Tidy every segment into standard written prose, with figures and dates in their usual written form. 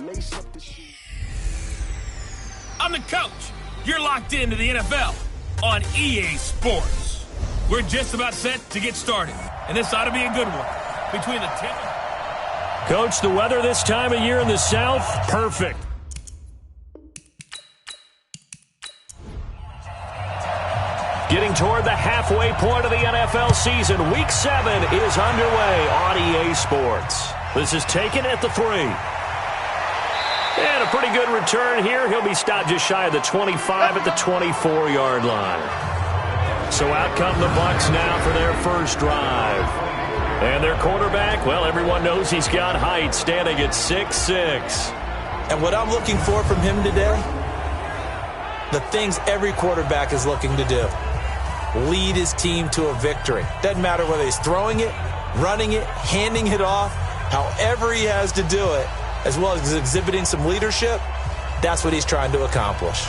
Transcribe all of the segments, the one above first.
Lace up the shoes. I'm the coach. You're locked into the NFL on EA Sports. We're just about set to get started, and this ought to be a good one. Between the tip. Coach, the weather this time of year in the South, perfect. Getting toward the halfway point of the NFL season, Week 7 is underway on EA Sports. This is taken at the 3. And a pretty good return here. He'll be stopped just shy of the 25 at the 24-yard line. So out come the Bucs now for their first drive. And their quarterback, well, everyone knows he's got height, standing at 6'6". And what I'm looking for from him today, the things every quarterback is looking to do. Lead his team to a victory. Doesn't matter whether he's throwing it, running it, handing it off, however he has to do it, as well as exhibiting some leadership, that's what he's trying to accomplish.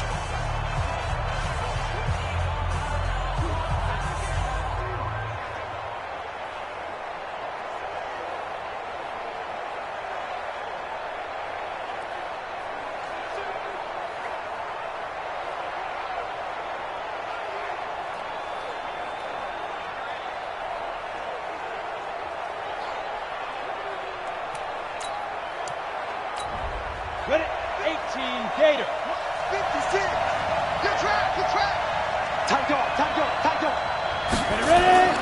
Ready? 18, Gator. 56. Good track, good track. Time go. Ready?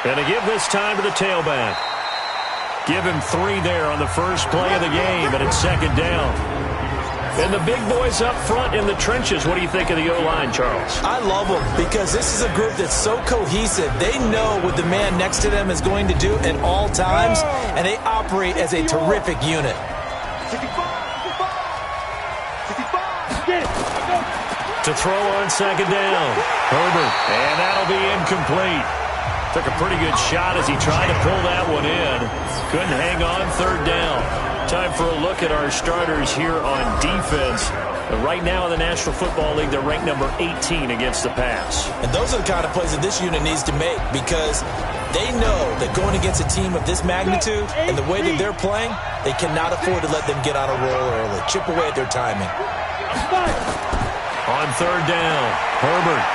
And to give this time to the tailback. Give him 3 there on the first play of the game, and it's second down. And the big boys up front in the trenches. What do you think of the O-line, Charles? I love them because this is a group that's so cohesive. They know what the man next to them is going to do at all times, and they operate as a terrific unit. 65. Get it. To throw on second down. Herbert. And that'll be incomplete. Took a pretty good shot as he tried to pull that one in. Couldn't hang on third down. Time for a look at our starters here on defense. Right now in the National Football League, they're ranked number 18 against the pass. And those are the kind of plays that this unit needs to make because they know that going against a team of this magnitude and the way that they're playing, they cannot afford to let them get on a roll early. Chip away at their timing. On third down, Herbert.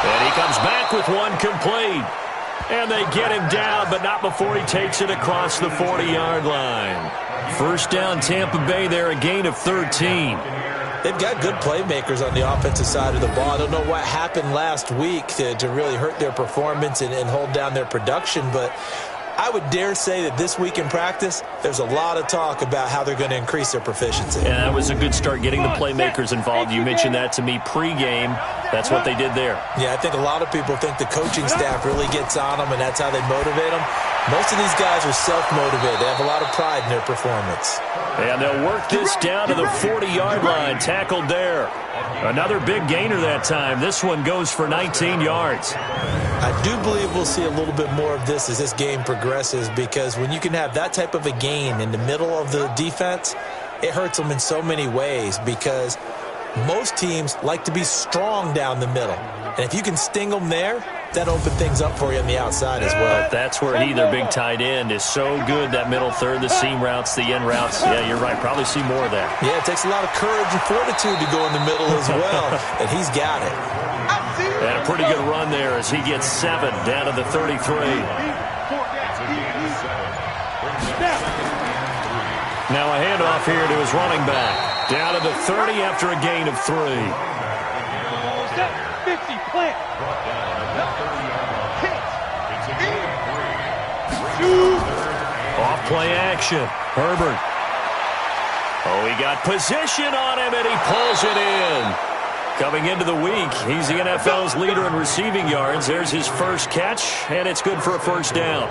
And he comes back with one complete. And they get him down, but not before he takes it across the 40-yard line. First down, Tampa Bay there, a gain of 13. They've got good playmakers on the offensive side of the ball. I don't know what happened last week to really hurt their performance and hold down their production, but I would dare say that this week in practice, there's a lot of talk about how they're going to increase their proficiency. And that was a good start getting the playmakers involved. You mentioned that to me pregame. That's what they did there. Yeah, I think a lot of people think the coaching staff really gets on them, and that's how they motivate them. Most of these guys are self-motivated. They have a lot of pride in their performance. And they'll work this down to the 40-yard line. Tackled there. Another big gainer that time. This one goes for 19 yards. I do believe we'll see a little bit more of this as this game progresses because when you can have that type of a gain in the middle of the defense, it hurts them in so many ways because most teams like to be strong down the middle. And if you can sting them there, that opens things up for you on the outside as well. But that's where their big tight end is so good, that middle third, the seam routes, the end routes. Yeah, you're right. Probably see more of that. Yeah, it takes a lot of courage and fortitude to go in the middle as well, and he's got it. And a pretty good run there as he gets 7 down to the 33. Now a handoff here to his running back. Down to the 30 after a gain of 3. 50, plant. Off play action. Herbert. Oh, he got position on him, and he pulls it in. Coming into the week, he's the NFL's leader in receiving yards. There's his first catch, and it's good for a first down.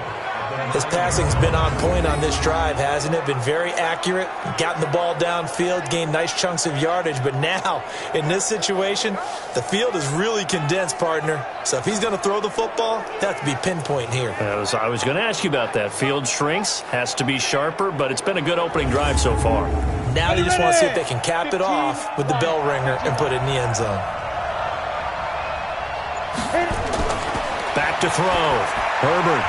His passing's been on point on this drive, hasn't it? Been very accurate, gotten the ball downfield, gained nice chunks of yardage. But now, in this situation, the field is really condensed, partner. So if he's going to throw the football, that has to be pinpoint here. I was going to ask you about that. Field shrinks, has to be sharper, but it's been a good opening drive so far. Now they just want to see if they can cap it off with the bell ringer and put it in the end zone. Back to throw. Herbert.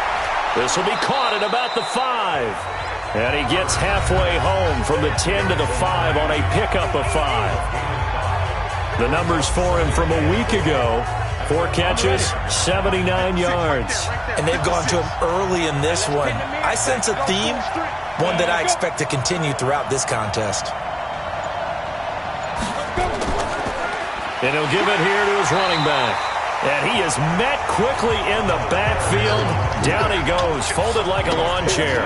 This will be caught at about the 5. And he gets halfway home from the 10 to the 5 on a pickup of 5. The numbers for him from a week ago: 4 catches, 79 yards. And they've gone to him early in this one. I sense a theme, one that I expect to continue throughout this contest. And he'll give it here to his running back. And he is met quickly in the backfield. Down he goes, folded like a lawn chair.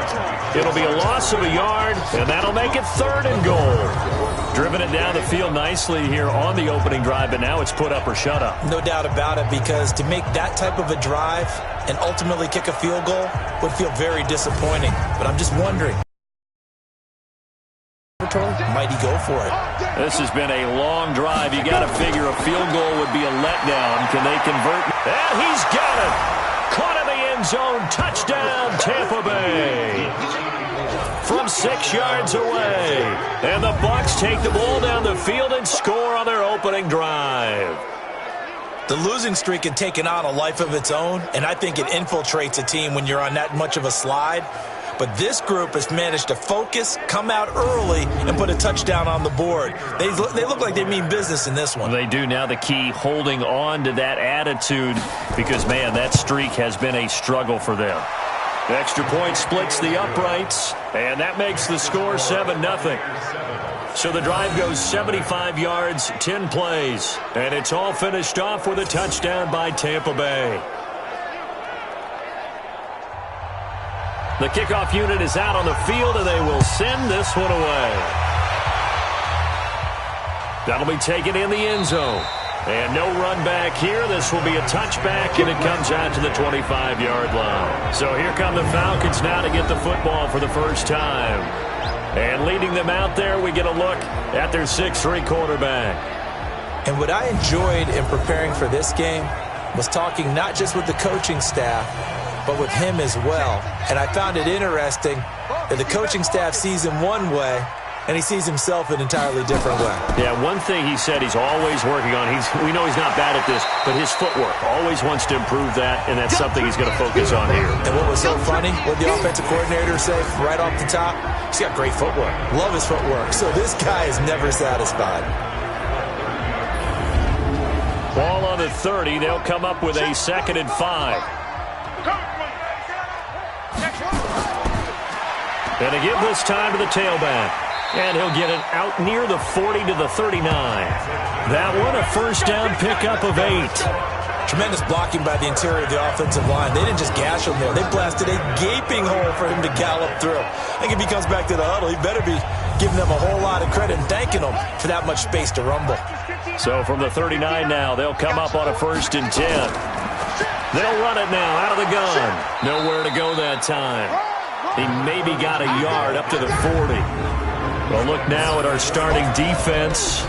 It'll be a loss of a yard, and that'll make it 3rd and goal. Driven it down the field nicely here on the opening drive, but now it's put up or shut up. No doubt about it, because to make that type of a drive and ultimately kick a field goal would feel very disappointing. But I'm just wondering, might he go for it? This has been a long drive. You got to figure a field goal would be a letdown. Can they convert? And he's got it. Caught in the end zone. Touchdown, Tampa Bay. From 6 yards away. And the Bucs take the ball down the field and score on their opening drive. The losing streak had taken on a life of its own, and I think it infiltrates a team when you're on that much of a slide. But this group has managed to focus, come out early, and put a touchdown on the board. They look like they mean business in this one. They do. Now the key, holding on to that attitude, because, man, that streak has been a struggle for them. The extra point splits the uprights, and that makes the score 7-0. So the drive goes 75 yards, 10 plays, and it's all finished off with a touchdown by Tampa Bay. The kickoff unit is out on the field, and they will send this one away. That'll be taken in the end zone. And no run back here. This will be a touchback, and it comes out to the 25-yard line. So here come the Falcons now to get the football for the first time. And leading them out there, we get a look at their 6'3" quarterback. And what I enjoyed in preparing for this game was talking not just with the coaching staff, but with him as well. And I found it interesting that the coaching staff sees him one way, and he sees himself an entirely different way. Yeah, one thing he said he's always working on, we know he's not bad at this, but his footwork, always wants to improve that, and that's something he's going to focus on here. And what was so funny, what the offensive coordinator said right off the top, he's got great footwork. Love his footwork. So this guy is never satisfied. Ball on the 30. They'll come up with a 2nd and 5. And to give this time to the tailback. And he'll get it out near the 40 to the 39. That one, a first down pickup of 8. Tremendous blocking by the interior of the offensive line. They didn't just gash him there. They blasted a gaping hole for him to gallop through. I think if he comes back to the huddle, he better be giving them a whole lot of credit and thanking them for that much space to rumble. So from the 39 now, they'll come up on a 1st and 10. They'll run it now out of the gun. Nowhere to go that time. He maybe got a yard up to the 40. Well, look now at our starting defense.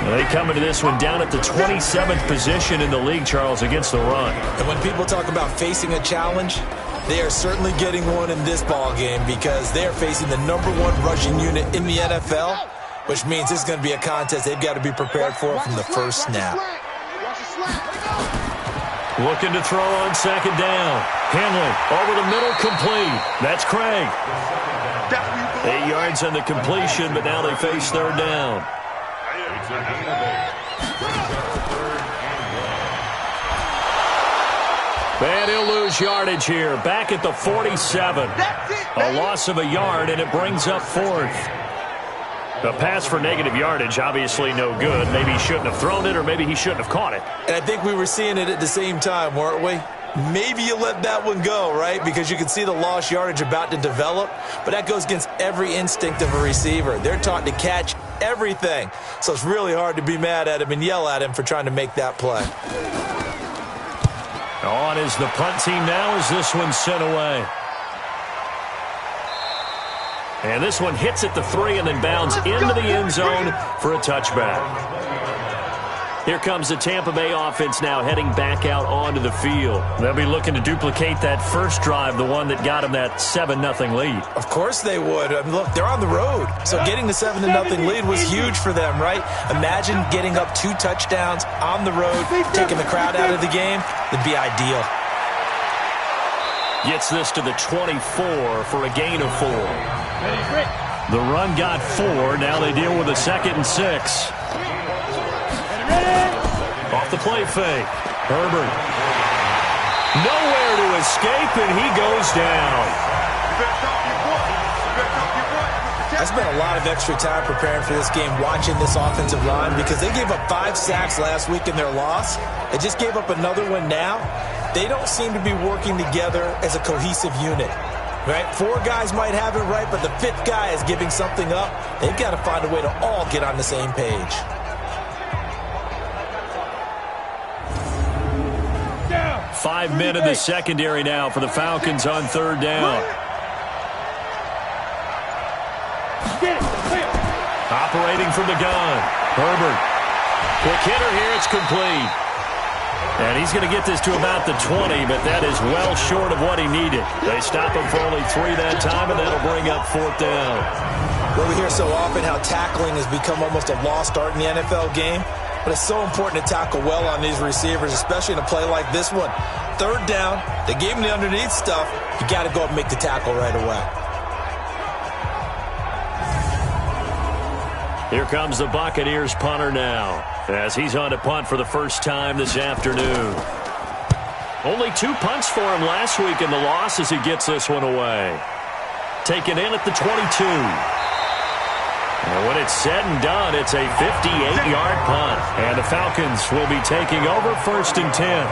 They come into this one down at the 27th position in the league, Charles, against the run. And when people talk about facing a challenge, they are certainly getting one in this ball game, because they are facing the #1 rushing unit in the NFL, which means this is going to be a contest they've got to be prepared for from the first snap. Looking to throw on 2nd down. Henley over the middle, complete. That's Craig. 8 yards on the completion, but now they face 3rd down. And he'll lose yardage here. Back at the 47. A loss of a yard, and it brings up 4th. A pass for negative yardage, obviously no good. Maybe he shouldn't have thrown it, or maybe he shouldn't have caught it. And I think we were seeing it at the same time, weren't we? Maybe you let that one go, right? Because you can see the lost yardage about to develop. But that goes against every instinct of a receiver. They're taught to catch everything. So it's really hard to be mad at him and yell at him for trying to make that play. On is the punt team now as this one's sent away. And this one hits at the 3 and then bounds into the end zone for a touchback. Here comes the Tampa Bay offense now heading back out onto the field. They'll be looking to duplicate that first drive, the one that got them that 7-0 lead. Of course they would. I mean, look, they're on the road. So getting the 7-0 lead was huge for them, right? Imagine getting up 2 touchdowns on the road, taking the crowd out of the game. It'd be ideal. Gets this to the 24 for a gain of 4. The run got 4. Now they deal with a 2nd and 6. Off the play fake. Herbert. Nowhere to escape, and he goes down. I spent a lot of extra time preparing for this game, watching this offensive line, because they gave up 5 sacks last week in their loss. They just gave up another one now. They don't seem to be working together as a cohesive unit. Right? 4 guys might have it right, but the 5th guy is giving something up. They've got to find a way to all get on the same page. 5 men in the secondary now for the Falcons on 3rd down. Operating from the gun. Herbert. Quick hitter here. It's complete. And he's going to get this to about the 20, but that is well short of what he needed. They stop him for only 3 that time, and that'll bring up 4th down. Well, we hear so often how tackling has become almost a lost art in the NFL game. But it's so important to tackle well on these receivers, especially in a play like this one. 3rd down, they gave him the underneath stuff. You got to go up and make the tackle right away. Here comes the Buccaneers punter now, as he's on to punt for the first time this afternoon. Only 2 punts for him last week in the loss as he gets this one away. Taken in at the 22. And when it's said and done, it's a 58-yard punt. And the Falcons will be taking over 1st and 10.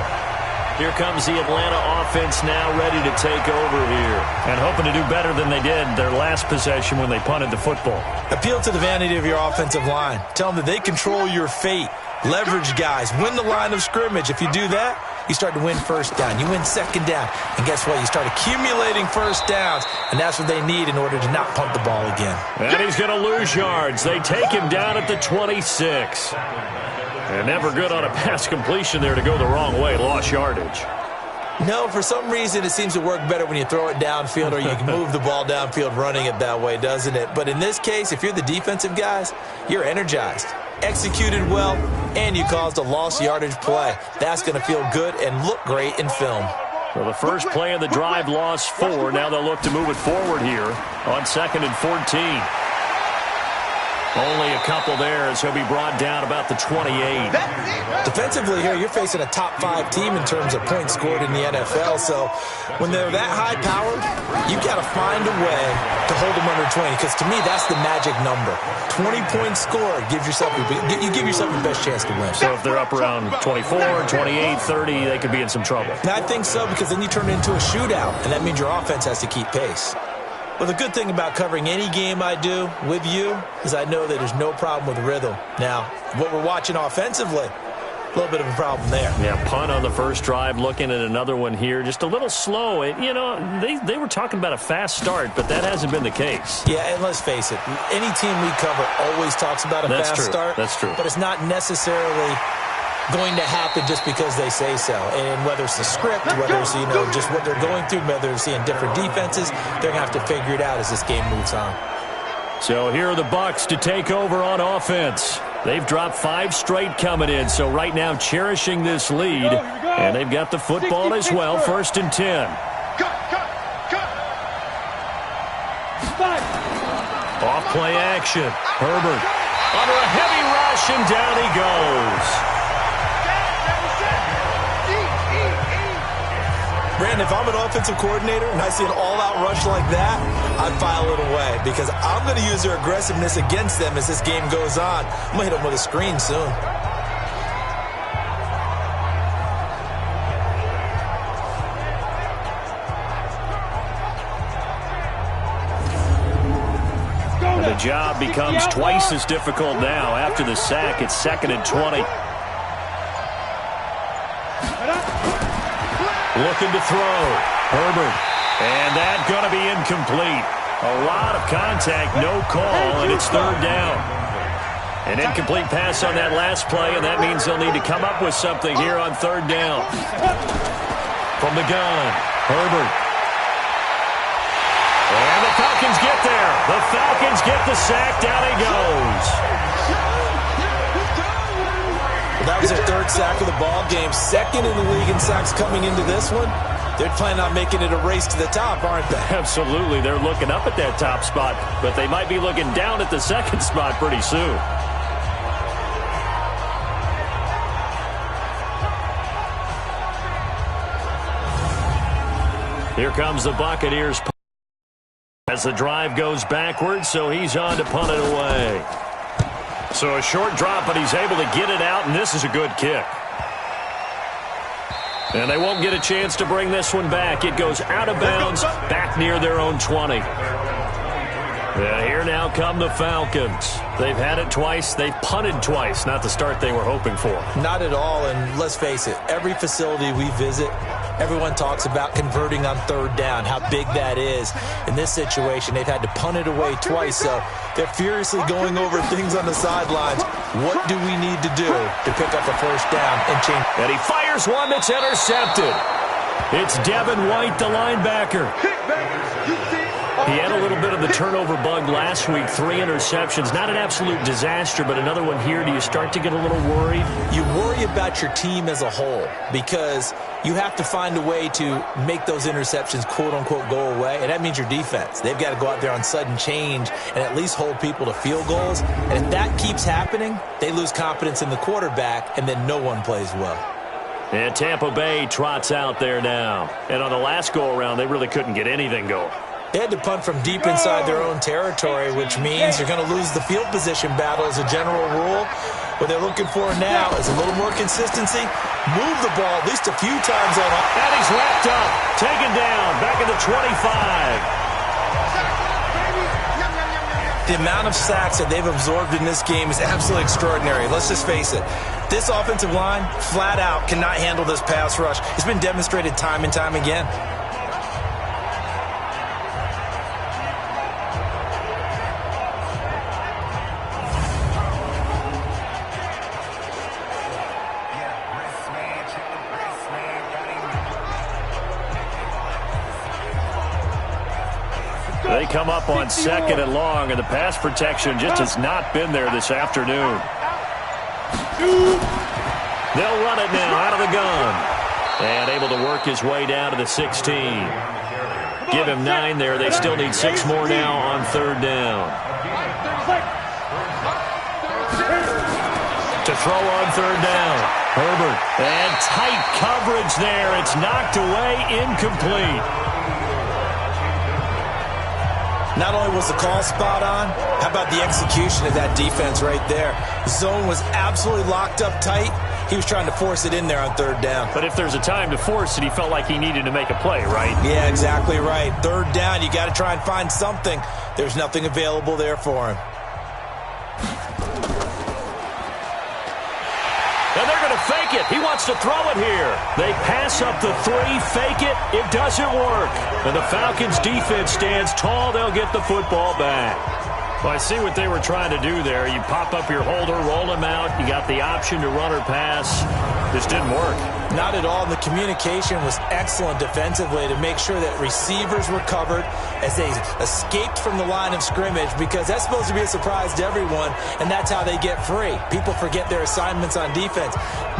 Here comes the Atlanta offense now ready to take over here. And hoping to do better than they did their last possession when they punted the football. Appeal to the vanity of your offensive line. Tell them that they control your fate. Leverage guys. Win the line of scrimmage. If you do that, you start to win 1st down. You win 2nd down. And guess what? You start accumulating 1st downs. And that's what they need in order to not punt the ball again. And he's going to lose yards. They take him down at the 26. And never good on a pass completion there to go the wrong way. Lost yardage. No, for some reason it seems to work better when you throw it downfield or you can move the ball downfield running it that way, doesn't it? But in this case, if you're the defensive guys, you're energized, executed well, and you caused a lost yardage play. That's going to feel good and look great in film. Well, the first play of the drive lost 4. Now they'll look to move it forward here on 2nd and 14. Only a couple there as he'll be brought down about the 28. Defensively here, you're facing a top 5 team in terms of points scored in the NFL. So when they're that high-powered, you've got to find a way to hold them under 20. Because to me, that's the magic number. 20 points scored gives yourself you give yourself your best chance to win. So if they're up around 24, 28, 30, they could be in some trouble. And I think so, because then you turn it into a shootout, and that means your offense has to keep pace. Well, the good thing about covering any game I do with you is I know that there's no problem with rhythm. Now, what we're watching offensively, a little bit of a problem there. Yeah, punt on the first drive, looking at another one here. Just a little slow. You know, they were talking about a fast start, but that hasn't been the case. Yeah, and let's face it, any team we cover always talks about a fast start. That's true. But it's not necessarily going to happen just because they say so. And whether it's the script, whether it's, just what they're going through, whether they're seeing different defenses, they're going to have to figure it out as this game moves on. So here are the Bucs to take over on offense. They've dropped 5 straight coming in, so right now cherishing this lead. And they've got the football as well, 1st and 10. Off play action. Herbert under a heavy rush, and down he goes. Brandon, if I'm an offensive coordinator and I see an all-out rush like that, I'd file it away because I'm going to use their aggressiveness against them as this game goes on. I'm going to hit them with a screen soon. The job becomes twice as difficult now. After the sack, it's 2nd and 20. Looking to throw. Herbert. And that's going to be incomplete. A lot of contact, no call, and it's 3rd down. An incomplete pass on that last play, and that means they'll need to come up with something here on 3rd down. From the gun, Herbert. And the Falcons get there. The Falcons get the sack. Down he goes. That was their 3rd sack of the ball game. 2nd in the league in sacks coming into this one. They're planning on making it a race to the top, aren't they? Absolutely. They're looking up at that top spot, but they might be looking down at the second spot pretty soon. Here comes the Buccaneers as the drive goes backwards, so he's on to punt it away. So a short drop, but he's able to get it out, and this is a good kick. And they won't get a chance to bring this one back. It goes out of bounds, back near their own 20. And here now come the Falcons. They've had it twice. They've punted twice. Not the start they were hoping for. Not at all, and let's face it, every facility we visit, everyone talks about converting on third down, how big that is. In this situation, they've had to punt it away twice, so they're furiously going over things on the sidelines. What do we need to do to pick up a first down and change? And he fires one that's intercepted. It's Devin White, the linebacker. He had a little bit of the turnover bug last week, 3 interceptions. Not an absolute disaster, but another one here. Do you start to get a little worried? You worry about your team as a whole because you have to find a way to make those interceptions, quote-unquote, go away, and that means your defense. They've got to go out there on sudden change and at least hold people to field goals. And if that keeps happening, they lose confidence in the quarterback, and then no one plays well. And Tampa Bay trots out there now. And on the last go-around, they really couldn't get anything going. They had to punt from deep inside their own territory, which means you're going to lose the field position battle as a general rule. What they're looking for now is a little more consistency. Move the ball at least a few times on. And he's wrapped up, taken down, back at the 25. The amount of sacks that they've absorbed in this game is absolutely extraordinary. Let's just face it. This offensive line, flat out, cannot handle this pass rush. It's been demonstrated time and time again. They come up on 2nd and long, and the pass protection just has not been there this afternoon. They'll run it now out of the gun. And able to work his way down to the 16. Give him 9 there. They still need 6 more now on 3rd down. To throw on 3rd down. Herbert. And tight coverage there. It's knocked away, incomplete. Not only was the call spot on, how about the execution of that defense right there? The zone was absolutely locked up tight. He was trying to force it in there on 3rd down. But if there's a time to force it, he felt like he needed to make a play, right? Yeah, exactly right. 3rd down, you got to try and find something. There's nothing available there for him. And they're going to fake it. He wants to throw it here. They pass up the 3, fake it. It doesn't work. And the Falcons' defense stands tall. They'll get the football back. Well, I see what they were trying to do there. You pop up your holder, roll him out. You got the option to run or pass. This didn't work. Not at all. And the communication was excellent defensively to make sure that receivers were covered as they escaped from the line of scrimmage, because that's supposed to be a surprise to everyone, and that's how they get free. People forget their assignments on defense.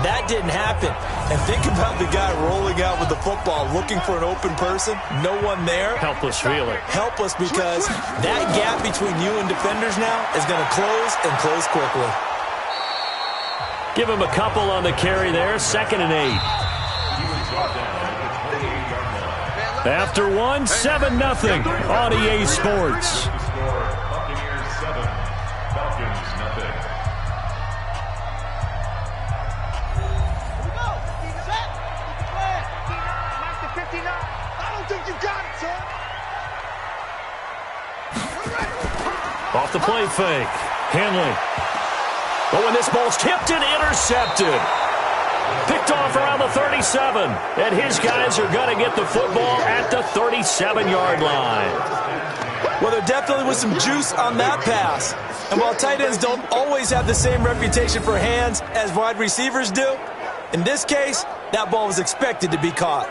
That didn't happen. And think about the guy rolling out with the football, looking for an open person, no one there. Helpless feeling. Helpless, because that gap between you and defenders now is going to close, and close quickly. Give him a couple on the carry there. 2nd and 8. After 1, 7-0 on EA Sports. Off the play fake. Henley. But when this ball's tipped and intercepted. Picked off around the 37. And his guys are going to get the football at the 37-yard line. Well, there definitely was some juice on that pass. And while tight ends don't always have the same reputation for hands as wide receivers do, in this case, that ball was expected to be caught.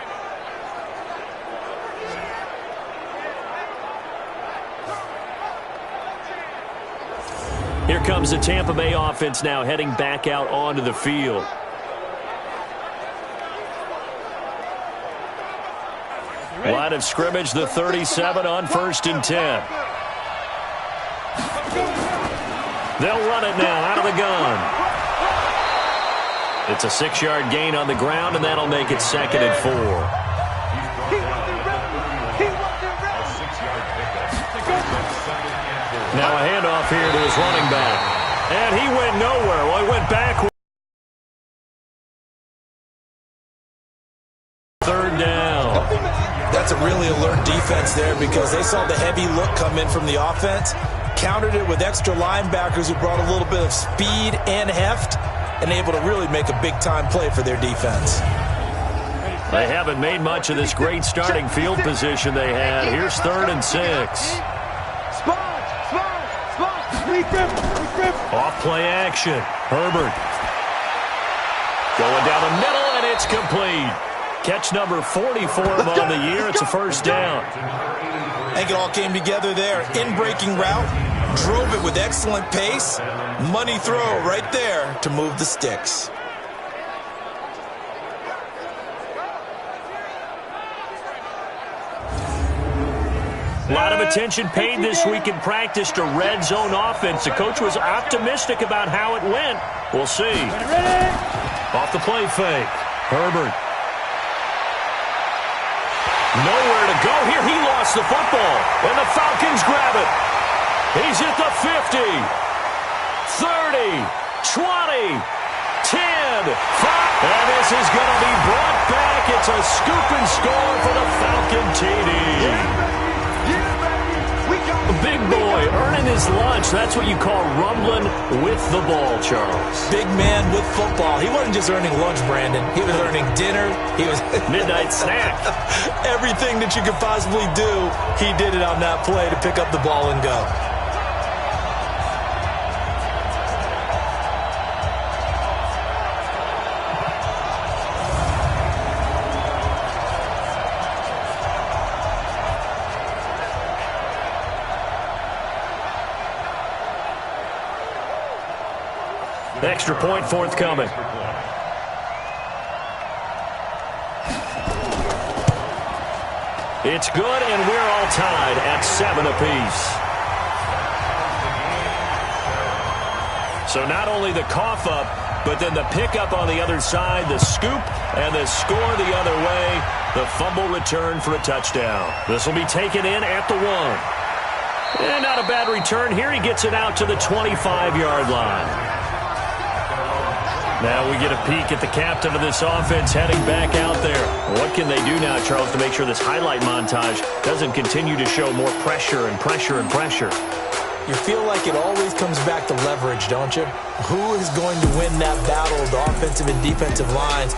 Here comes the Tampa Bay offense now heading back out onto the field. Line of scrimmage, the 37 on 1st and 10. They'll run it now out of the gun. It's a 6-yard gain on the ground, and that'll make it 2nd and 4. Now a handoff here to his running back. And he went nowhere. Well, he went backward. 3rd down. That's a really alert defense there because they saw the heavy look come in from the offense, countered it with extra linebackers who brought a little bit of speed and heft, and able to really make a big-time play for their defense. They haven't made much of this great starting field position they had. Here's 3rd and 6. Off play action. Herbert. Going down the middle, and it's complete. Catch number 44 on the year. It's a 1st down. I think it all came together there. In-breaking route. Drove it with excellent pace. Money throw right there to move the sticks. A lot of attention paid this week in practice to red zone offense. The coach was optimistic about how it went. We'll see. Off the play fake. Herbert. Nowhere to go here. He lost the football. And the Falcons grab it. He's at the 50. 30. 20. 10. 5. And this is going to be brought back. It's a scoop and score for the Falcon TD. A big boy earning his lunch. That's what you call rumbling with the ball, Charles. Big man with football. He wasn't just earning lunch, Brandon. He was earning dinner. He was midnight snack. Everything that you could possibly do, he did it on that play to pick up the ball and go. Extra point forthcoming. It's good, and we're all tied at 7 apiece. So not only the cough up, but then the pickup on the other side, the scoop, and the score the other way. The fumble return for a touchdown. This will be taken in at the 1. And not a bad return here. He gets it out to the 25-yard line. Now we get a peek at the captain of this offense heading back out there. What can they do now, Charles, to make sure this highlight montage doesn't continue to show more pressure and pressure and pressure? You feel like it always comes back to leverage, don't you? Who is going to win that battle of the offensive and defensive lines?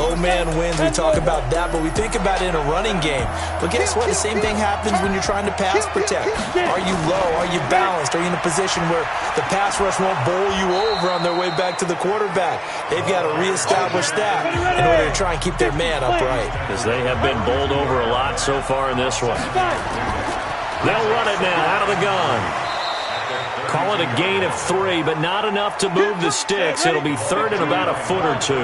Low man wins, we talk about that, but we think about it in a running game. But guess what? The same thing happens when you're trying to pass protect. Are you low? Are you balanced? Are you in a position where the pass rush won't bowl you over on their way back to the quarterback? They've got to reestablish that in order to try and keep their man upright. Because they have been bowled over a lot so far in this one. They'll run it now out of the gun. Call it a gain of 3, but not enough to move the sticks. It'll be 3rd and about a foot or 2.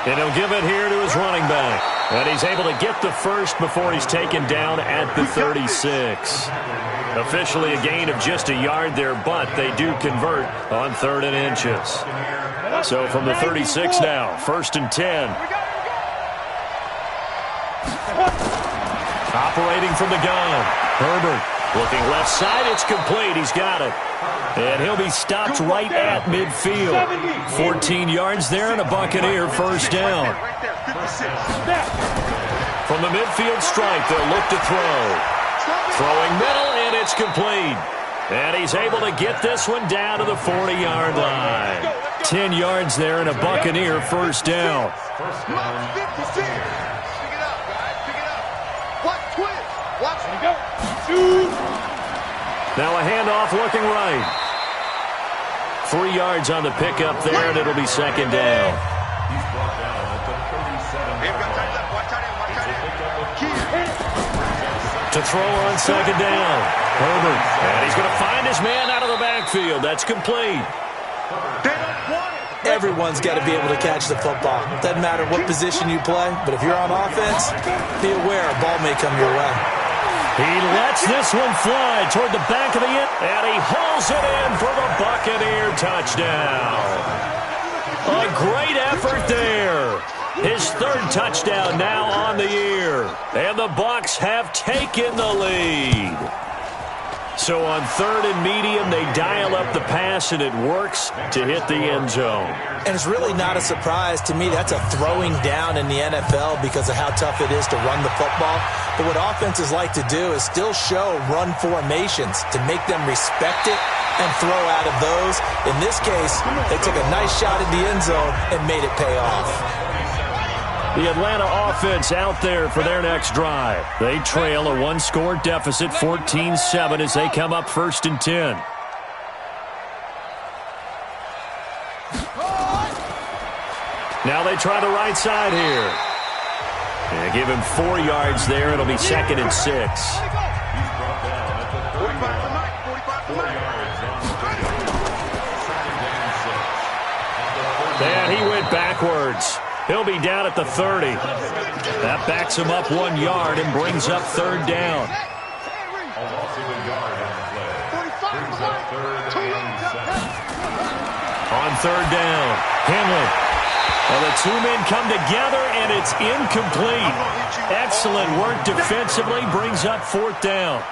And he'll give it here to his running back. And he's able to get the first before he's taken down at the 36. Officially a gain of just a yard there, but they do convert on 3rd and inches. So from the 36 now, 1st and 10. Operating from the gun. Herbert looking left side. It's complete. He's got it. And he'll be stopped right at midfield. 14 yards there and a Buccaneer 1st down. From the midfield stripe, they'll look to throw. Throwing middle, and it's complete. And he's able to get this one down to the 40-yard line. 10 yards there and a Buccaneer 1st down. Now a handoff looking right. 3 yards on the pickup there, and it'll be 2nd down. To throw on 2nd down. Herbert. And he's going to find his man out of the backfield. That's complete. Everyone's got to be able to catch the football. Doesn't matter what position you play, but if you're on offense, be aware a ball may come your way. He lets this one fly toward the back of the end, and he hauls it in for the Buccaneer touchdown. A great effort there. His third touchdown now on the year, and the Bucs have taken the lead. So on third and medium, they dial up the pass, and it works to hit the end zone. And it's really not a surprise to me. That's a throwing down in the NFL because of how tough it is to run the football. But what offenses like to do is still show run formations to make them respect it and throw out of those. In this case, they took a nice shot at the end zone and made it pay off. The Atlanta offense out there for their next drive. They trail a one-score deficit, 14-7, as they come up 1st and 10. Now they try the right side here. And give him 4 yards there. It'll be 2nd and 6. And he went backwards. He'll be down at the 30. That backs him up 1 yard and brings up 3rd down. On 3rd down, Henley. Well, the two men come together, and it's incomplete. Excellent work defensively, brings up 4th down.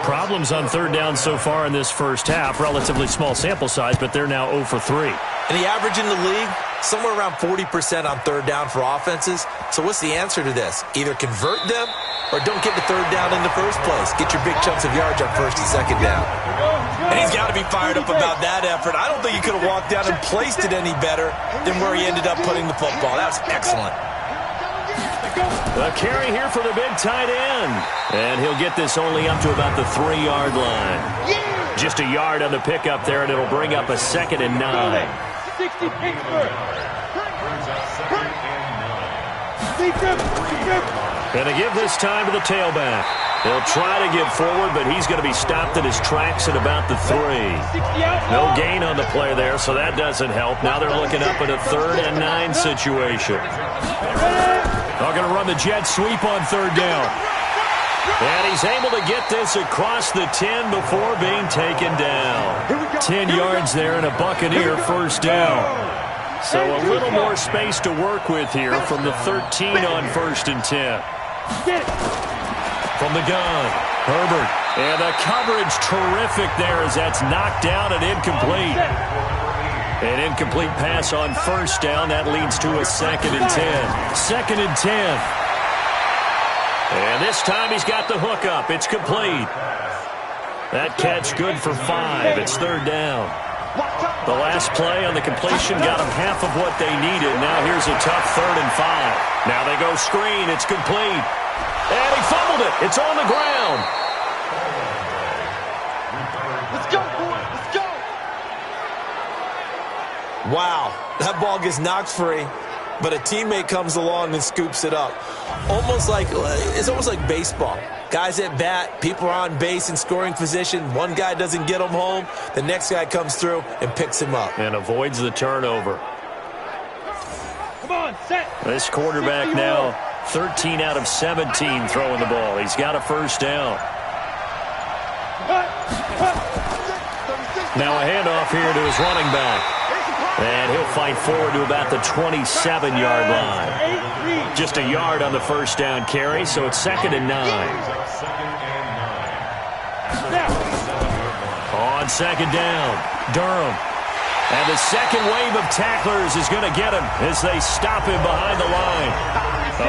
Problems on 3rd down so far in this first half. Relatively small sample size, but they're now 0 for 3. And the average in the league, somewhere around 40% on 3rd down for offenses. So what's the answer to this? Either convert them or don't get the 3rd down in the first place. Get your big chunks of yards on 1st and 2nd down. And he's got to be fired up about that effort. I don't think he could have walked down and placed it any better than where he ended up putting the football. That was excellent. A carry here for the big tight end. And he'll get this only up to about the 3-yard line. Just a yard on the pickup there, and it'll bring up a 2nd and 9. 60 Pittsburgh. And to give this time to the tailback. He'll try to get forward, but he's going to be stopped in his tracks at about the 3. No gain on the play there, so that doesn't help. Now they're looking up at a 3rd and 9 situation. They're going to run the jet sweep on 3rd down. And he's able to get this across the 10 before being taken down. 10 yards there and a Buccaneer 1st down. So a little more space to work with here from the 13 on 1st and 10. From the gun, Herbert. And the coverage terrific there as that's knocked down and incomplete. An incomplete pass on 1st down. That leads to a 2nd and 10. 2nd and 10. And this time he's got the hook up. It's complete. That catch good for 5. It's 3rd down. The last play on the completion got them half of what they needed. Now here's a tough 3rd and 5. Now they go screen. It's complete. And he fumbled it. It's on the ground. Let's go, boys. Let's go. Wow, that ball gets knocked free, but a teammate comes along and scoops it up. It's almost like baseball. Guys at bat, people are on base in scoring position. One guy doesn't get him home. The next guy comes through and picks him up. And avoids the turnover. Come on, set. This quarterback now 13 out of 17 throwing the ball. He's got a 1st down. Now a handoff here to his running back. And he'll fight forward to about the 27-yard line. Just a yard on the 1st down carry, so it's 2nd and 9. On 2nd down, Durham. And the second wave of tacklers is going to get him as they stop him behind the line.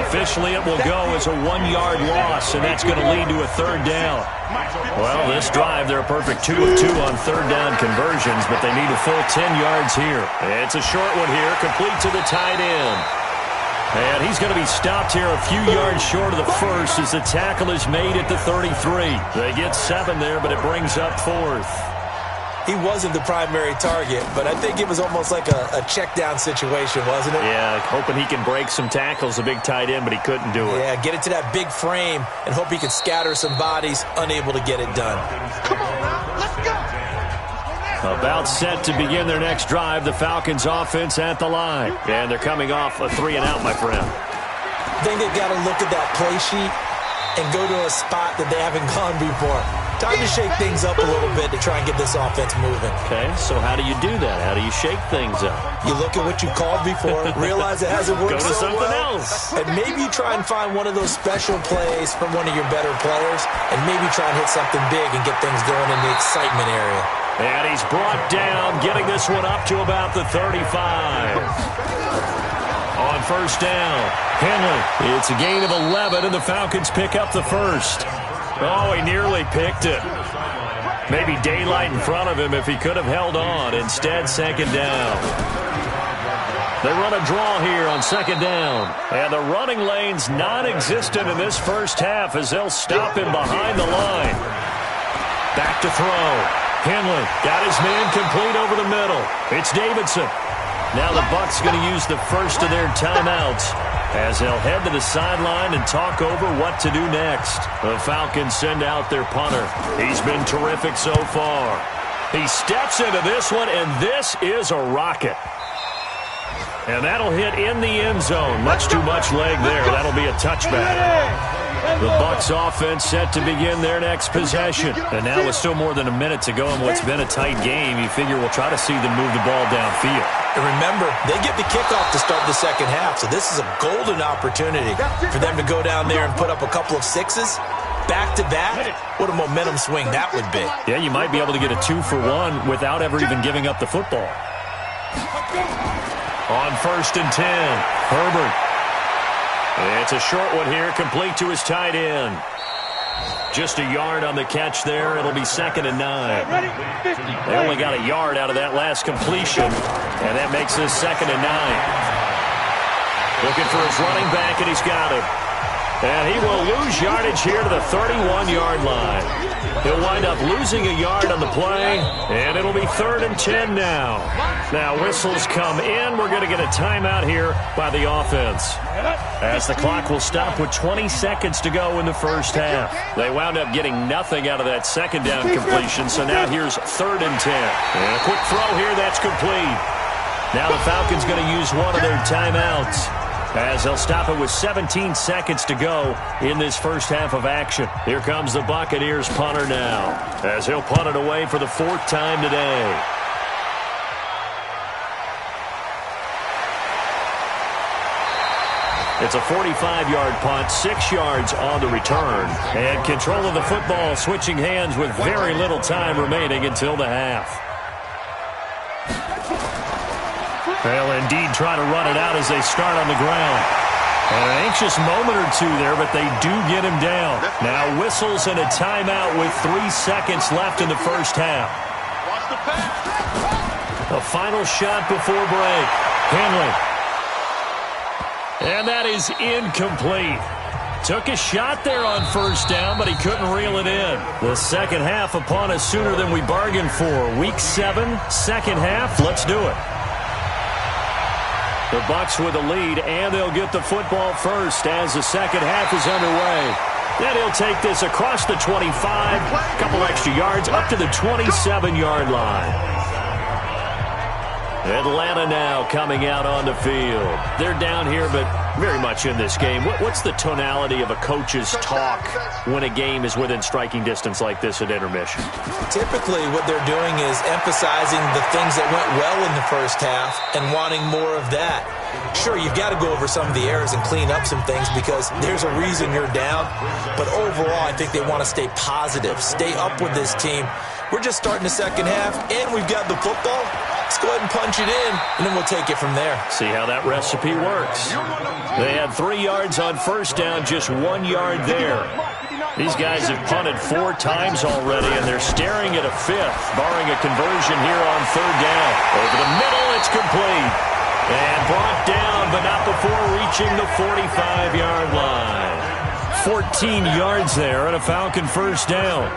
Officially, it will go as a 1-yard loss, and that's going to lead to a 3rd down. Well, this drive, they're a perfect 2 of 2 on 3rd down conversions, but they need a full 10 yards here. It's a short one here, complete to the tight end. And he's going to be stopped here a few yards short of the 1st as the tackle is made at the 33. They get 7 there, but it brings up 4th. He wasn't the primary target, but I think it was almost like a check down situation, wasn't it? Yeah, hoping he can break some tackles, a big tight end, but he couldn't do it. Yeah, get it to that big frame and hope he can scatter some bodies, unable to get it done. Come on now. Let's go. About set to begin their next drive, the Falcons offense at the line. And they're coming off a 3-and-out, my friend. I think they've got to look at that play sheet and go to a spot that they haven't gone before. Time to shake things up a little bit to try and get this offense moving. Okay, so how do you do that? How do you shake things up? You look at what you called before, realize it hasn't worked Go to so something well, else. and maybe you try and find one of those special plays from one of your better players, and maybe try and hit something big and get things going in the excitement area. And he's brought down, getting this one up to about the 35. On first down, Henley. It's a gain of 11, and the Falcons pick up the first. Oh, he nearly picked it. Maybe daylight in front of him if he could have held on. Instead, second down. They run a draw here on second down. And the running lane's non-existent in this first half as they'll stop him behind the line. Back to throw. Henley got his man complete over the middle. It's Davidson. Now the Bucs going to use the first of their timeouts as they'll head to the sideline and talk over what to do next. The Falcons send out their punter. He's been terrific so far. He steps into this one, and this is a rocket. And that'll hit in the end zone. Much too much leg there. That'll be a touchback. The Bucs offense set to begin their next possession. And now with still more than a minute to go in what's been a tight game, you figure we'll try to see them move the ball downfield. And remember, they get the kickoff to start the second half, so this is a golden opportunity for them to go down there and put up a couple of sixes. Back-to-back, what a momentum swing that would be. Yeah, you might be able to get a 2-for-1 without ever even giving up the football. On first and 10, Herbert. It's a short one here, complete to his tight end. Just a yard on the catch there. It'll be second and 9. They only got a yard out of that last completion, and that makes this second and 9. Looking for his running back, and he's got him. And he will lose yardage here to the 31-yard line. He'll wind up losing a yard on the play, and it'll be third and 10 now. Now whistles come in. We're going to get a timeout here by the offense, as the clock will stop with 20 seconds to go in the first half. They wound up getting nothing out of that second down completion, so now here's third and 10. And a quick throw here, that's complete. Now the Falcons going to use one of their timeouts, as they'll stop it with 17 seconds to go in this first half of action. Here comes the Buccaneers punter now, as he'll punt it away for the 4th time today. It's a 45-yard punt, 6 yards on the return. And control of the football switching hands with very little time remaining until the half. They'll indeed try to run it out as they start on the ground. An anxious moment or two there, but they do get him down. Now whistles and a timeout with 3 seconds left in the first half. A final shot before break. Henley. And that is incomplete. Took a shot there on first down, but he couldn't reel it in. The second half upon us sooner than we bargained for. Week 7, second half. Let's do it. The Bucs with the lead, and they'll get the football first as the second half is underway. Then he'll take this across the 25, a couple extra yards, up to the 27-yard line. Atlanta now coming out on the field. They're down here, but very much in this game. What's the tonality of a coach's talk when a game is within striking distance like this at intermission? Typically, what they're doing is emphasizing the things that went well in the first half and wanting more of that. Sure, you've got to go over some of the errors and clean up some things because there's a reason you're down. But overall, I think they want to stay positive, stay up with this team. We're just starting the second half, and we've got the football. Let's go ahead and punch it in, and then we'll take it from there. See how that recipe works. They had 3 yards on first down, just 1 yard there. These guys have punted 4 times already, and they're staring at a 5th, barring a conversion here on third down. Over the middle, it's complete. And brought down, but not before reaching the 45-yard line. 14 yards there, and a Falcon first down.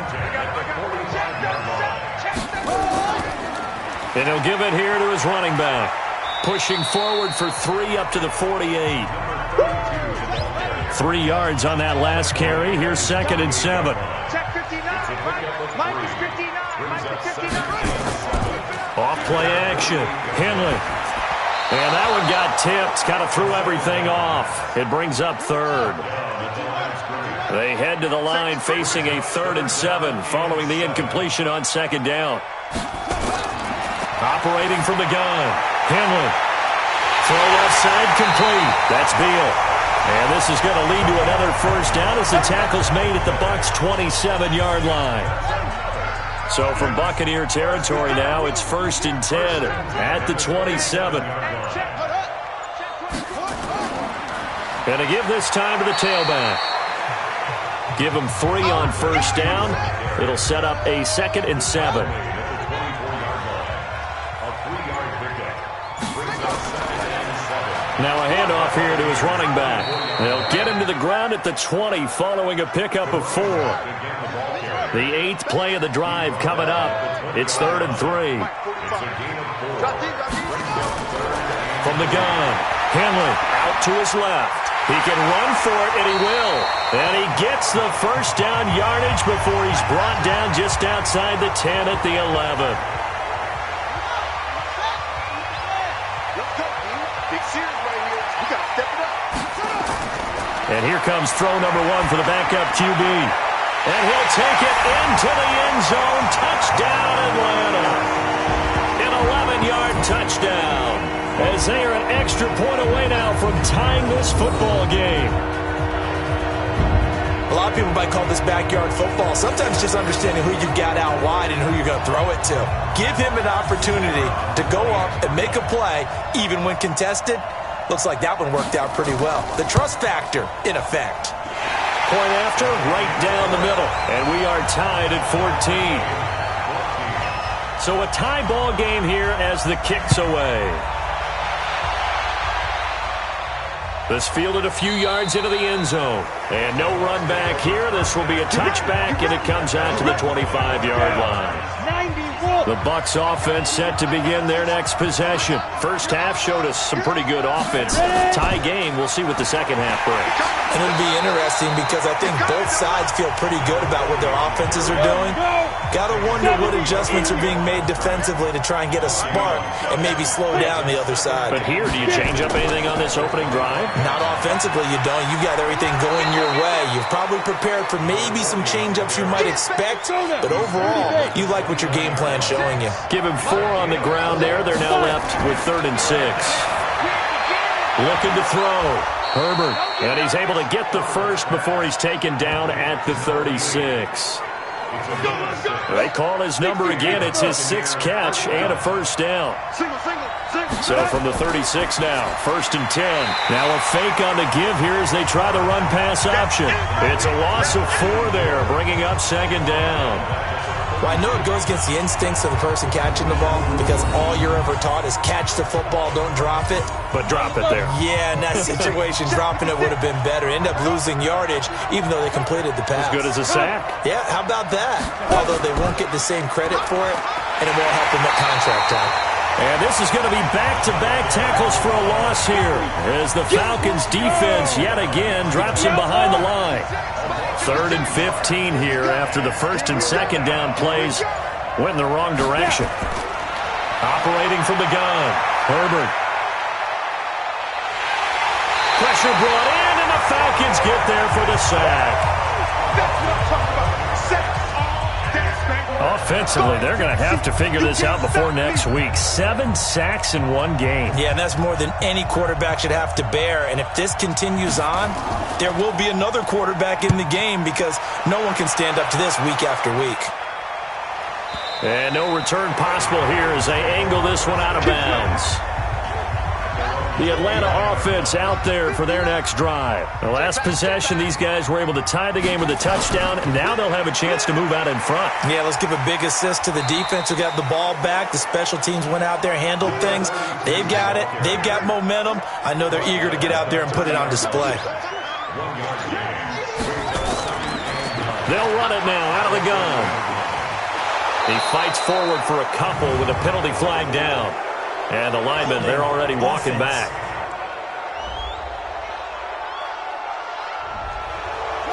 And he'll give it here to his running back. Pushing forward for 3 up to the 48. 3 yards on that last carry. Here's second and 7. Check 59. Minus 59. Minus 59. Off play action. Henley. And that one got tipped. Kind of threw everything off. It brings up third. They head to the line facing a 3rd and 7 following the incompletion on 2nd down. Operating from the gun. Henley. Throw left side complete. That's Beal. And this is going to lead to another 1st down as the tackle's made at the Bucs' 27-yard line. So from Buccaneer territory now, it's 1st and 10 at the 27. And to give this time to the tailback. Give him 3 on 1st down. It'll set up a 2nd and 7. Now a handoff here to his running back. They'll get him to the ground at the 20 following a pickup of 4. The 8th play of the drive coming up. It's 3rd and 3. From the gun, Henley out to his left. He can run for it, and he will. And he gets the 1st down yardage before he's brought down just outside the 10 at the 11. And here comes throw number 1 for the backup QB. And he'll take it into the end zone. Touchdown, Atlanta. An 11-yard touchdown. As they are an extra point away now from tying this football game. A lot of people might call this backyard football. Sometimes just understanding who you got out wide and who you're going to throw it to. Give him an opportunity to go up and make a play, even when contested. Looks like that one worked out pretty well. The trust factor, in effect. Point after, right down the middle. And we are tied at 14. So a tie ball game here as the kick's away. This fielded a few yards into the end zone. And no run back here. This will be a touchback, and it comes out to the 25-yard line. The Bucs offense set to begin their next possession. First half showed us some pretty good offense. Tie game. We'll see what the second half brings. And it'll be interesting because I think both sides feel pretty good about what their offenses are doing. Got to wonder what adjustments are being made defensively to try and get a spark and maybe slow down the other side. But here, do you change up anything on this opening drive? Not offensively, you don't. You got everything going your way. You've probably prepared for maybe some change-ups you might expect, but overall, you like what your game plan's showing you. Give him 4 on the ground there. They're now left with 3rd and 6. Looking to throw. Herbert. And he's able to get the first before he's taken down at the 36. They call his number again. It's his 6th catch and a 1st down. So from the 36 now, 1st and 10. Now a fake on the give here as they try the run-pass option. It's a loss of 4 there, bringing up 2nd down. Well, I know it goes against the instincts of the person catching the ball because all you're ever taught is catch the football, don't drop it. But drop it there. Yeah, in that situation, dropping it would have been better. End up losing yardage, even though they completed the pass. As good as a sack. Yeah, how about that? Although they won't get the same credit for it, and it won't help them at contract time. And this is going to be back-to-back tackles for a loss here as the Falcons' defense yet again drops him behind the line. 3rd and 15 here after the 1st and 2nd down plays went in the wrong direction. Operating from the gun, Herbert. Pressure brought in, and the Falcons get there for the sack. That's what I'm talking about. Offensively, they're going to have to figure this out before next week. 7 sacks in one game. Yeah, and that's more than any quarterback should have to bear. And if this continues on, there will be another quarterback in the game because no one can stand up to this week after week. And no return possible here as they angle this one out of bounds. The Atlanta offense out there for their next drive. The last possession, these guys were able to tie the game with a touchdown, and now they'll have a chance to move out in front. Yeah, let's give a big assist to the defense who got the ball back. The special teams went out there, handled things. They've got it. They've got momentum. I know they're eager to get out there and put it on display. They'll run it now out of the gun. He fights forward for a couple with a penalty flag down. And the linemen, they're already walking back.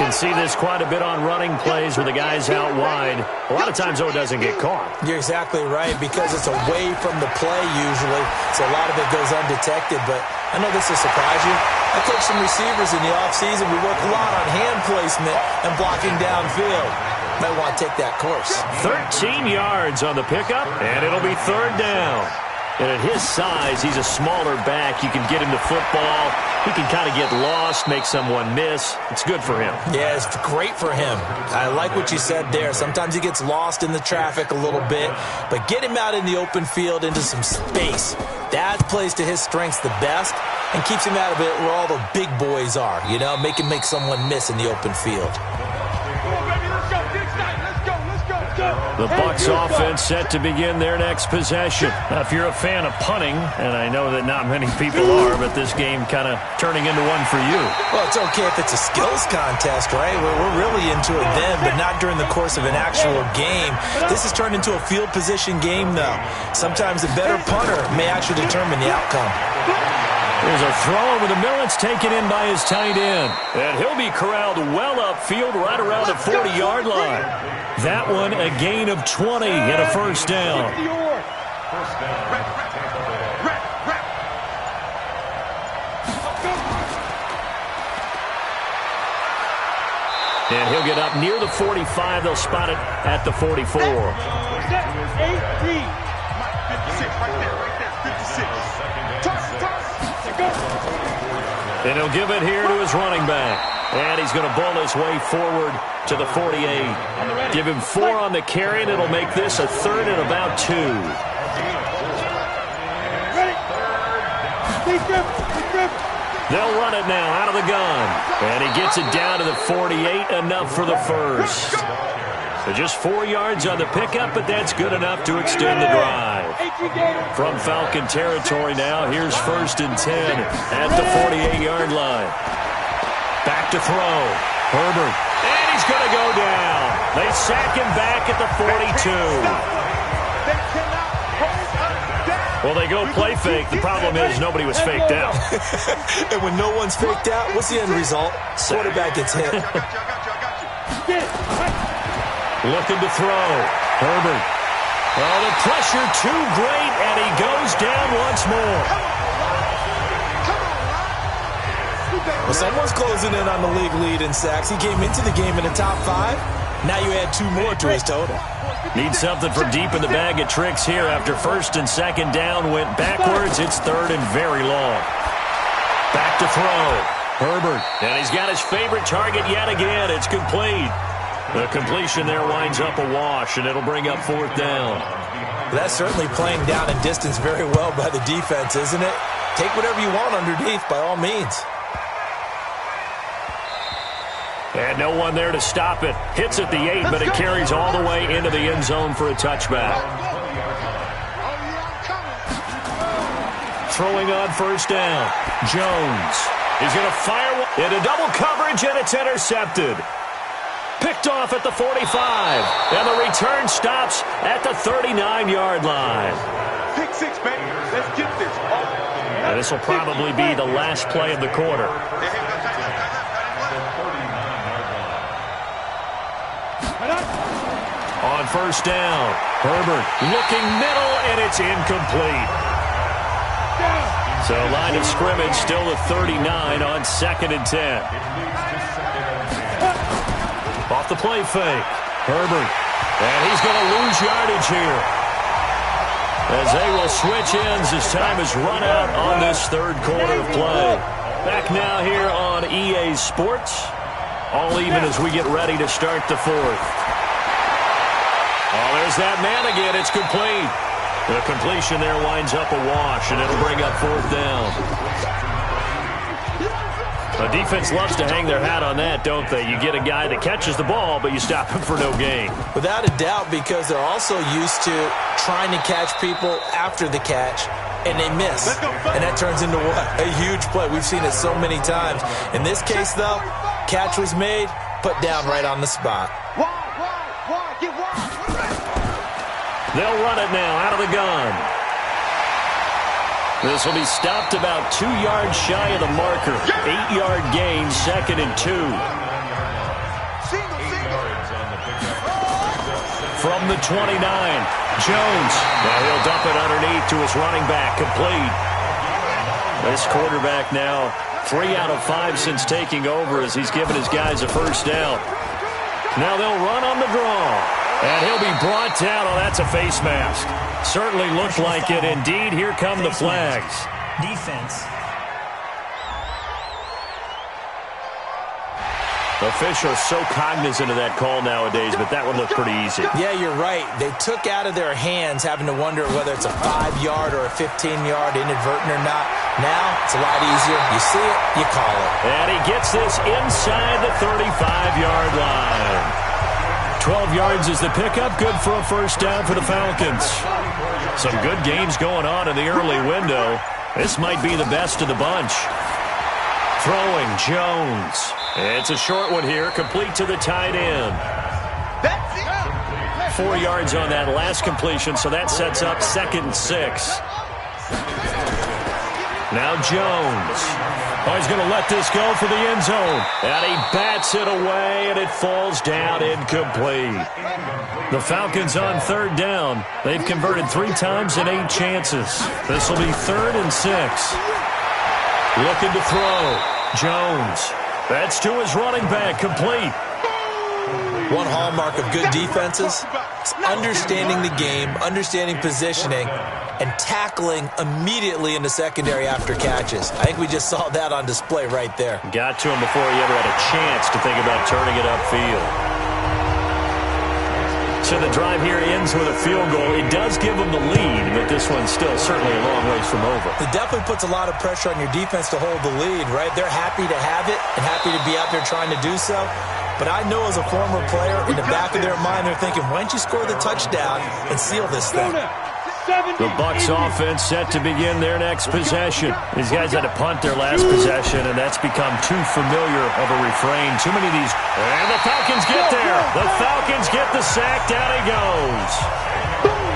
can see this quite a bit on running plays where the guy's out wide. A lot of times, though, it doesn't get caught. You're exactly right, because it's away from the play usually, so a lot of it goes undetected. But I know this will surprise you. I coach some receivers in the offseason. We work a lot on hand placement and blocking downfield. Might want to take that course. 13 yards on the pickup, and it'll be third down. And at his size, he's a smaller back. You can get him to football. He can kind of get lost, make someone miss. It's good for him. Yeah, it's great for him. I like what you said there. Sometimes he gets lost in the traffic a little bit, but get him out in the open field into some space. That plays to his strengths the best and keeps him out of it where all the big boys are, you know, make him make someone miss in the open field. The Bucs offense set to begin their next possession. Now, if you're a fan of punting, and I know that not many people are, but this game kind of turning into one for you. Well, it's okay if it's a skills contest, right? We're really into it then, but not during the course of an actual game. This has turned into a field position game, though. Sometimes a better punter may actually determine the outcome. There's a throw over the middle. It's taken in by his tight end. And he'll be corralled well upfield right around the 40-yard line. That one a gain of 20 and a first down. And he'll get up near the 45. They'll spot it at the 44. 56 right there, 56. And he'll give it here to his running back. And he's going to bowl his way forward to the 48. Give him 4 on the carry, and it'll make this a third and about 2. They'll run it now out of the gun. And he gets it down to the 48, enough for the first. So just 4 yards on the pickup, but that's good enough to extend the drive. From Falcon territory now, here's 1st and 10 at the 48-yard line. Back to throw. Herbert. And he's going to go down. They sack him back at the 42. Well, they go play fake. The problem is nobody was faked out. And when no one's faked out, what's the end result? Quarterback gets hit. Looking to throw. Herbert. Oh, the pressure too great, and he goes down once more. Well, someone's closing in on the league lead in sacks. He came into the game in the top 5. Now you add 2 more to his total. Need something from deep in the bag of tricks here after 1st and 2nd down went backwards. It's 3rd and very long. Back to throw. Herbert. And he's got his favorite target yet again. It's complete. The completion there winds up a wash, and it'll bring up 4th down. That's certainly playing down in distance very well by the defense, isn't it? Take whatever you want underneath, by all means. And no one there to stop it. Hits at the 8, but it carries all the way into the end zone for a touchback. Throwing on 1st down. Jones. He's going to fire into double coverage, and it's intercepted. Picked off at the 45. And the return stops at the 39-yard line. Pick 6, baby. Let's get this. And this will probably be the last play of the quarter. On 1st down, Herbert looking middle, and it's incomplete. So line of scrimmage still the 39 on 2nd and 10. Off the play fake, Herbert. And he's going to lose yardage here, as they will switch ends as time is run out on this 3rd quarter of play. Back now here on EA Sports. All even as we get ready to start the 4th. Oh, there's that man again. It's complete. The completion there winds up a wash, and it'll bring up 4th down. The defense loves to hang their hat on that, don't they? You get a guy that catches the ball, but you stop him for no gain. Without a doubt, because they're also used to trying to catch people after the catch, and they miss. And that turns into what? A huge play. We've seen it so many times. In this case, though, catch was made, put down right on the spot. They'll run it now out of the gun. This will be stopped about 2 yards shy of the marker. 8-yard gain, 2nd and 2. from the 29. Jones. Now he'll dump it underneath to his running back. Complete. This quarterback now 3 out of 5 since taking over as he's given his guys a first down. Now they'll run on the draw. And he'll be brought down. Oh, that's a face mask. Certainly looked like it. Indeed, here come the flags. Defense. Officials so cognizant of that call nowadays, but that one looked pretty easy. Yeah, you're right. They took out of their hands having to wonder whether it's a 5-yard or a 15-yard inadvertent or not. Now, it's a lot easier. You see it, you call it. And he gets this inside the 35-yard line. 12 yards is the pickup. Good for a first down for the Falcons. Some good games going on in the early window. This might be the best of the bunch. Throwing, Jones. It's a short one here, complete to the tight end. 4 yards on that last completion, so that sets up 2nd and 6. Now Jones. Oh, he's going to let this go for the end zone. And he bats it away, and it falls down incomplete. The Falcons on 3rd down. They've converted 3 times in 8 chances. This will be 3rd and 6. Looking to throw. Jones. That's to his running back, complete. One hallmark of good defenses is understanding the game, understanding positioning, and tackling immediately in the secondary after catches. I think we just saw that on display right there. Got to him before he ever had a chance to think about turning it upfield. So the drive here ends with a field goal. It does give them the lead, but this one's still certainly a long ways from over. It definitely puts a lot of pressure on your defense to hold the lead, right? They're happy to have it and happy to be out there trying to do so. But I know as a former player, in the back of their mind, they're thinking, why don't you score the touchdown and seal this thing? The Bucs offense set to begin their next possession. These guys had to punt their last possession, and that's become too familiar of a refrain. Too many of these. And the Falcons get there. The Falcons get the sack. Down he goes.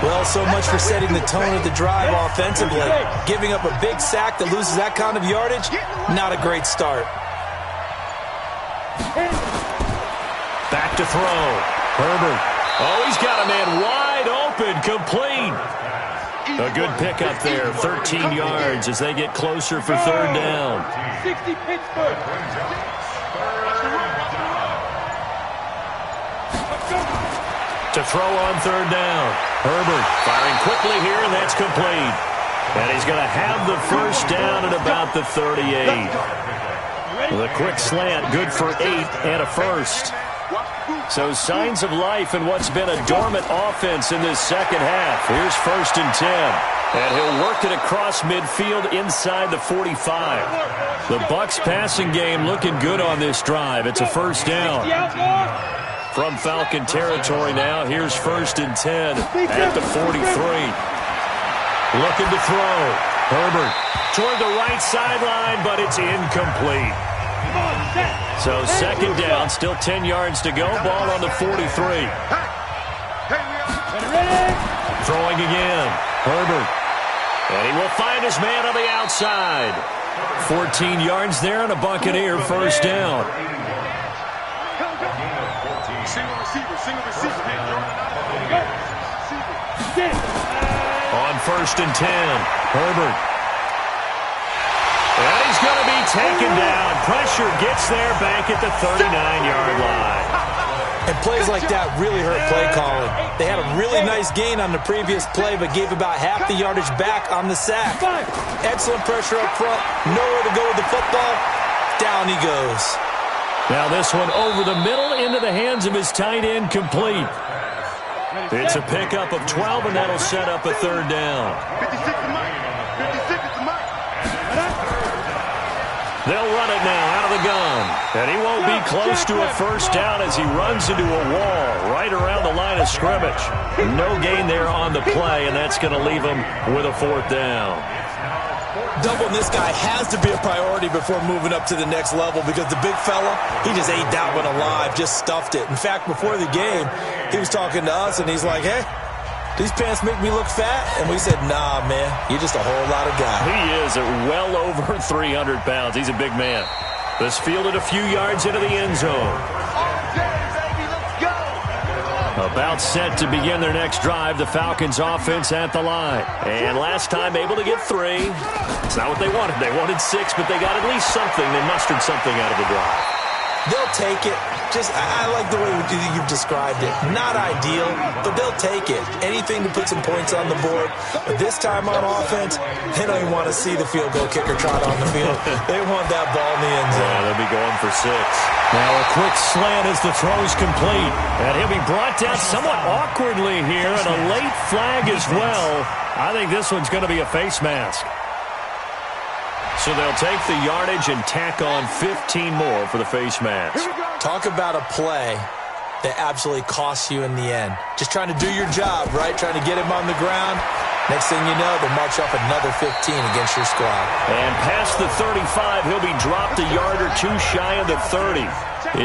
Well, so much for setting the tone of the drive offensively. Giving up a big sack that loses that kind of yardage, not a great start. Back to throw. Herbert. Oh, he's got a man wide open. Complete. A good pickup there. 13 yards as they get closer for 3rd down. 60 Pittsburgh. To throw on 3rd down. Herbert firing quickly here, and that's complete. And he's going to have the first down at about the 38. The quick slant, good for 8 and a first. So signs of life in what's been a dormant offense in this second half. Here's 1st and 10. And he'll work it across midfield inside the 45. The Bucs passing game looking good on this drive. It's a first down. From Falcon territory now, here's 1st and 10 at the 43. Looking to throw. Herbert toward the right sideline, but it's incomplete. So 2nd down, still 10 yards to go. Ball on the 43. Throwing again. Herbert. And he will find his man on the outside. 14 yards there and a Buccaneer first down. Single receiver. On 1st and 10, Herbert. And he's going to be taken down. Pressure gets there back at the 39-yard line. And plays like that really hurt play calling. They had a really nice gain on the previous play, but gave about half the yardage back on the sack. Excellent pressure up front. Nowhere to go with the football. Down he goes. Now this one over the middle into the hands of his tight end, complete. It's a pickup of 12, and that'll set up a 3rd down. 56 to Mike. 56 to Mike. They'll run it now out of the gun. And he won't be close to a first down as he runs into a wall right around the line of scrimmage. No gain there on the play, and that's going to leave him with a 4th down. Doubling this guy has to be a priority before moving up to the next level because the big fella, he just ate that one alive, just stuffed it. In fact, before the game, he was talking to us, and he's like, hey, these pants make me look fat? And we said, nah, man, you're just a whole lot of guy. He is at well over 300 pounds. He's a big man. This fielded a few yards into the end zone. About set to begin their next drive, the Falcons offense at the line. And last time able to get 3. It's not what they wanted. They wanted 6, but they got at least something. They mustered something out of the drive. They'll take it. I like the way you've described it. Not ideal, but they'll take it. Anything to put some points on the board. But this time on offense, they don't even want to see the field goal kicker trot on the field. They want that ball in the end zone. Yeah, they'll be going for 6. Now a quick slant as the throw's complete. And he'll be brought down somewhat awkwardly here, and a late flag as well. I think this one's going to be a face mask. So they'll take the yardage and tack on 15 more for the face mask. Talk about a play that absolutely costs you in the end. Just trying to do your job, right? Trying to get him on the ground. Next thing you know, they'll march off another 15 against your squad. And past the 35, he'll be dropped a yard or 2 shy of the 30.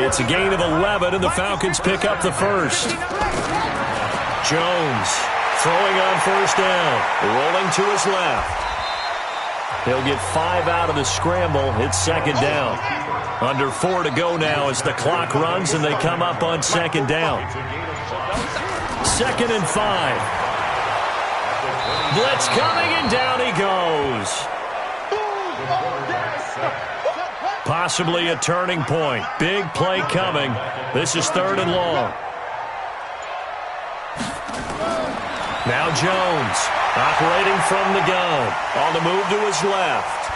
It's a gain of 11, and the Falcons pick up the first. Jones throwing on first down, rolling to his left. He'll get 5 out of the scramble. It's second down. Under 4 to go now as the clock runs and they come up on second down. 2nd and 5. Blitz coming and down he goes. Possibly a turning point. Big play coming. This is 3rd and long. Now Jones operating from the gun. On the move to his left.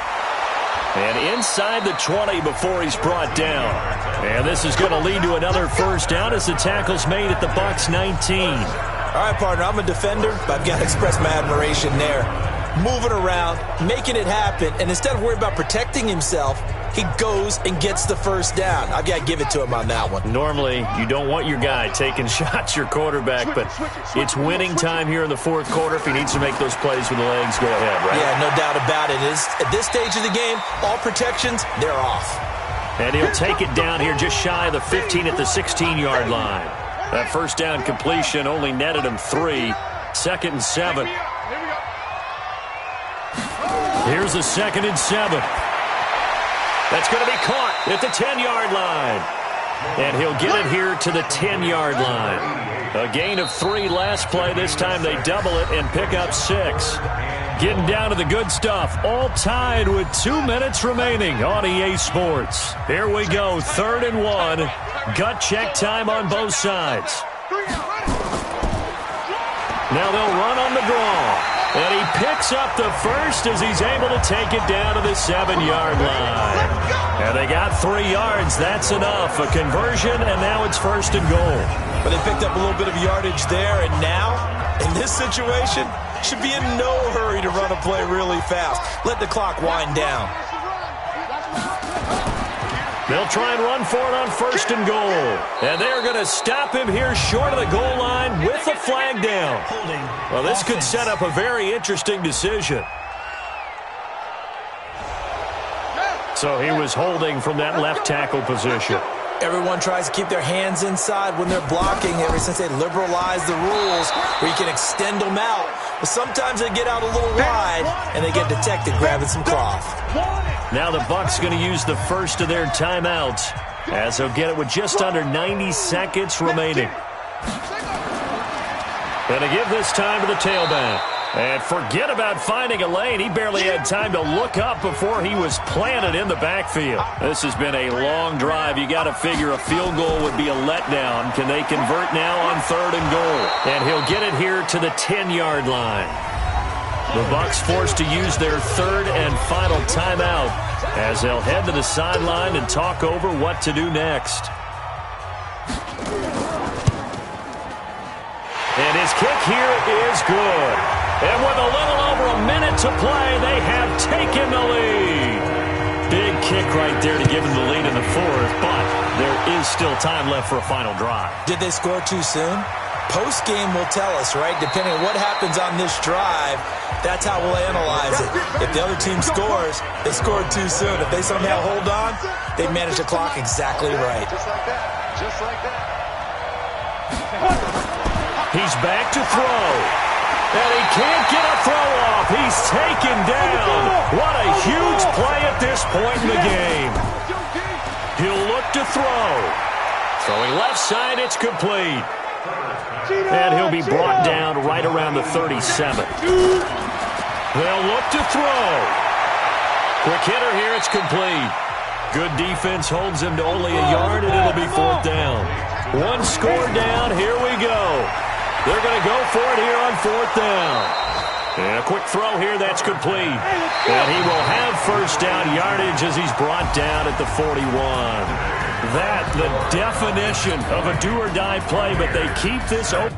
And inside the 20 before he's brought down. And this is going to lead to another first down as the tackle's made at the Bucs 19. All right, partner, I'm a defender, but I've got to express my admiration there. Moving around, making it happen, and instead of worrying about protecting himself, he goes and gets the first down. I've got to give it to him on that one. Normally, you don't want your guy taking shots, your quarterback, but it's winning time here in the 4th quarter. If he needs to make those plays with the legs, go ahead, right? Yeah, no doubt about it. At this stage of the game, all protections, they're off. And he'll take it down here just shy of the 15 at the 16-yard line. That first down completion only netted him 3. 2nd and 7. Here's a 2nd and 7. That's going to be caught at the 10-yard line. And he'll get it here to the 10-yard line. A gain of 3 last play. This time they double it and pick up 6. Getting down to the good stuff. All tied with 2 minutes remaining on EA Sports. Here we go. 3rd and 1. Gut check time on both sides. Now they'll run on the draw. And he picks up the first as he's able to take it down to the 7-yard line. And they got 3 yards. That's enough. A conversion, and now it's 1st and goal. But they picked up a little bit of yardage there, and now, in this situation, should be in no hurry to run a play really fast. Let the clock wind down. They'll try and run for it on 1st and goal. And they're going to stop him here short of the goal line with the flag down. Well, this could set up a very interesting decision. So he was holding from that left tackle position. Everyone tries to keep their hands inside when they're blocking ever since they liberalized the rules where you can extend them out. But sometimes they get out a little wide and they get detected grabbing some cloth. Now the Bucs going to use the first of their timeouts as they'll get it with just under 90 seconds remaining. And to give this time to the tailback. And forget about finding a lane. He barely had time to look up before he was planted in the backfield. This has been a long drive. You got to figure a field goal would be a letdown. Can they convert now on 3rd and goal? And he'll get it here to the 10-yard line. The Bucs forced to use their 3rd and final timeout as they'll head to the sideline and talk over what to do next. And his kick here is good. And with a little over a minute to play, they have taken the lead. Big kick right there to give them the lead in the 4th, but there is still time left for a final drive. Did they score too soon? Post-game will tell us, right? Depending on what happens on this drive, that's how we'll analyze it. If the other team scores, they scored too soon. If they somehow hold on, they manage the clock exactly right. Just like that. Just like that. He's back to throw. And he can't get a throw off. He's taken down. What a huge play at this point in the game. He'll look to throw. Throwing left side, it's complete. And he'll be brought down right around the 37. They'll look to throw. Quick hitter here, it's complete. Good defense holds him to only a yard, and it'll be 4th down. One score down, here we go. They're going to go for it here on 4th down. And a quick throw here, that's complete. And he will have 1st down yardage as he's brought down at the 41. That, the definition of a do-or-die play, but they keep this open.